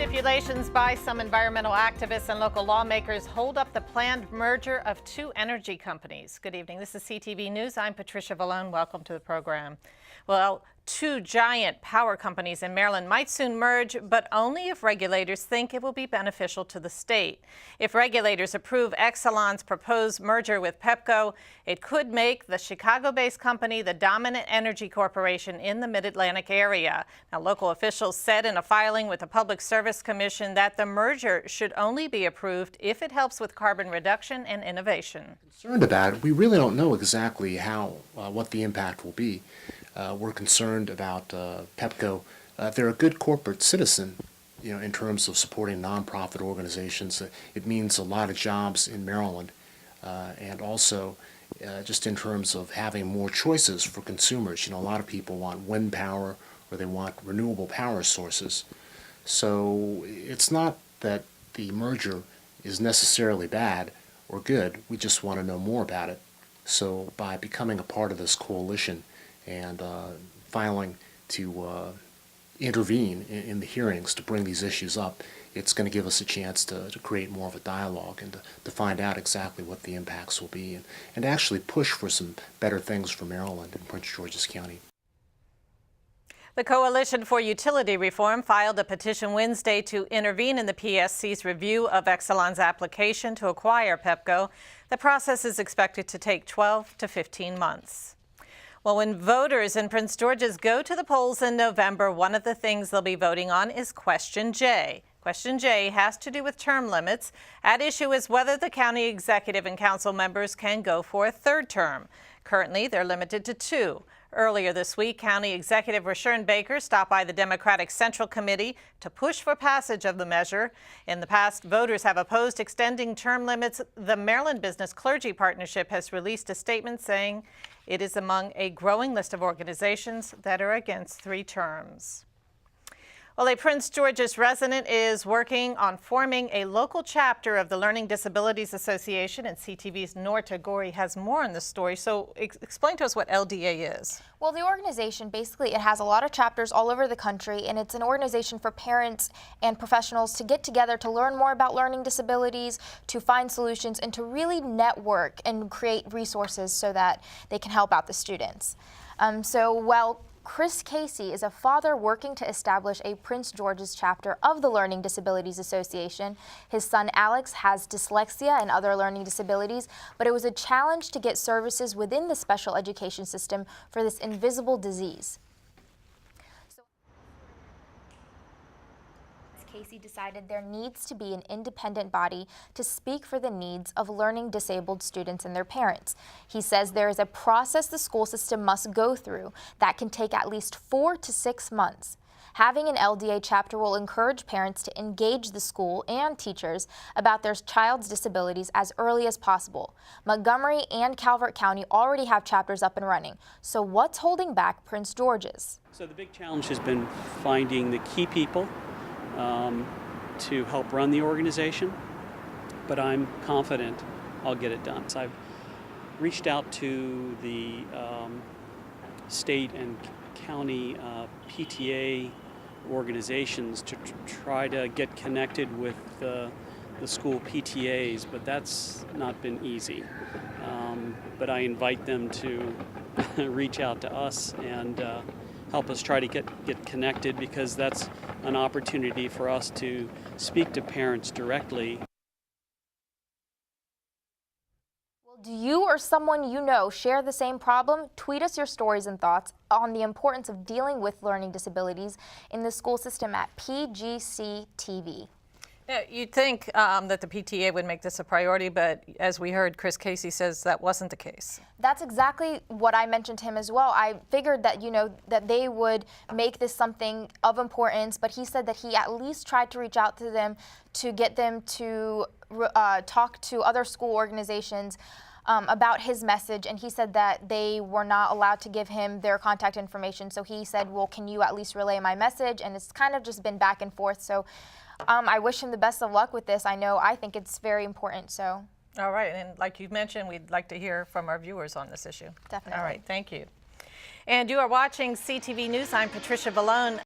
Stipulations by some environmental activists and local lawmakers hold up the planned merger of two energy companies. Good evening. This is CTV News. I'm Patricia Vallone. Welcome to the program. Well, two giant power companies in Maryland might soon merge, but only if regulators think it will be beneficial to the state. If regulators approve Exelon's proposed merger with Pepco, it could make the Chicago-based company the dominant energy corporation in the Mid-Atlantic area. Now, local officials said in a filing with the Public Service Commission that the merger should only be approved if it helps with carbon reduction and innovation. Concerned about it, we really don't know exactly what the impact will be. We're concerned about Pepco. They're a good corporate citizen, in terms of supporting nonprofit organizations. It means a lot of jobs in Maryland, and also just in terms of having more choices for consumers. A lot of people want wind power or they want renewable power sources. So it's not that the merger is necessarily bad or good. We just want to know more about it. So by becoming a part of this coalition and filing to intervene in the hearings to bring these issues up, it's going to give us a chance to create more of a dialogue and to find out exactly what the impacts will be and actually push for some better things for Maryland and Prince George's County. The Coalition for Utility Reform filed a petition Wednesday to intervene in the PSC's review of Exelon's application to acquire Pepco. The process is expected to take 12 to 15 months. Well, when voters in Prince George's go to the polls in November, one of the things they'll be voting on is Question J. Question J has to do with term limits. At issue is whether the county executive and council members can go for a third term. Currently, they're limited to 2. Earlier this week, County Executive Rashern Baker stopped by the Democratic Central Committee to push for passage of the measure. In the past, voters have opposed extending term limits. The Maryland Business Clergy Partnership has released a statement saying it is among a growing list of organizations that are against 3 terms. Well, a Prince George's resident is working on forming a local chapter of the Learning Disabilities Association, and CTV's Norta Gori has more on this story. So explain to us what LDA is. Well, the organization, basically, it has a lot of chapters all over the country, and it's an organization for parents and professionals to get together to learn more about learning disabilities, to find solutions, and to really network and create resources so that they can help out the students. Chris Casey is a father working to establish a Prince George's chapter of the Learning Disabilities Association. His son Alex has dyslexia and other learning disabilities, but it was a challenge to get services within the special education system for this invisible disease. Casey decided there needs to be an independent body to speak for the needs of learning disabled students and their parents. He says there is a process the school system must go through that can take at least 4 to 6 months. Having an LDA chapter will encourage parents to engage the school and teachers about their child's disabilities as early as possible. Montgomery and Calvert County already have chapters up and running. So what's holding back Prince George's? So the big challenge has been finding the key people to help run the organization, but I'm confident I'll get it done. So I've reached out to the state and county PTA organizations to try to get connected with the school PTAs, but that's not been easy. But I invite them to reach out to us and help us try to get connected, because that's an opportunity for us to speak to parents directly. Well, do you or someone you know share the same problem? Tweet us your stories and thoughts on the importance of dealing with learning disabilities in the school system at PGCTV. Yeah, you'd think that the PTA would make this a priority, but as we heard, Chris Casey says that wasn't the case. That's exactly what I mentioned to him as well. I figured that, that they would make this something of importance, but he said that he at least tried to reach out to them to get them to talk to other school organizations about his message, and he said that they were not allowed to give him their contact information. So he said, well, can you at least relay my message? And it's kind of just been back and forth. So I wish him the best of luck with this. I think it's very important. So. All right, and like you mentioned, we'd like to hear from our viewers on this issue. Definitely. All right, thank you. And you are watching CTV News. I'm Patricia Vallone.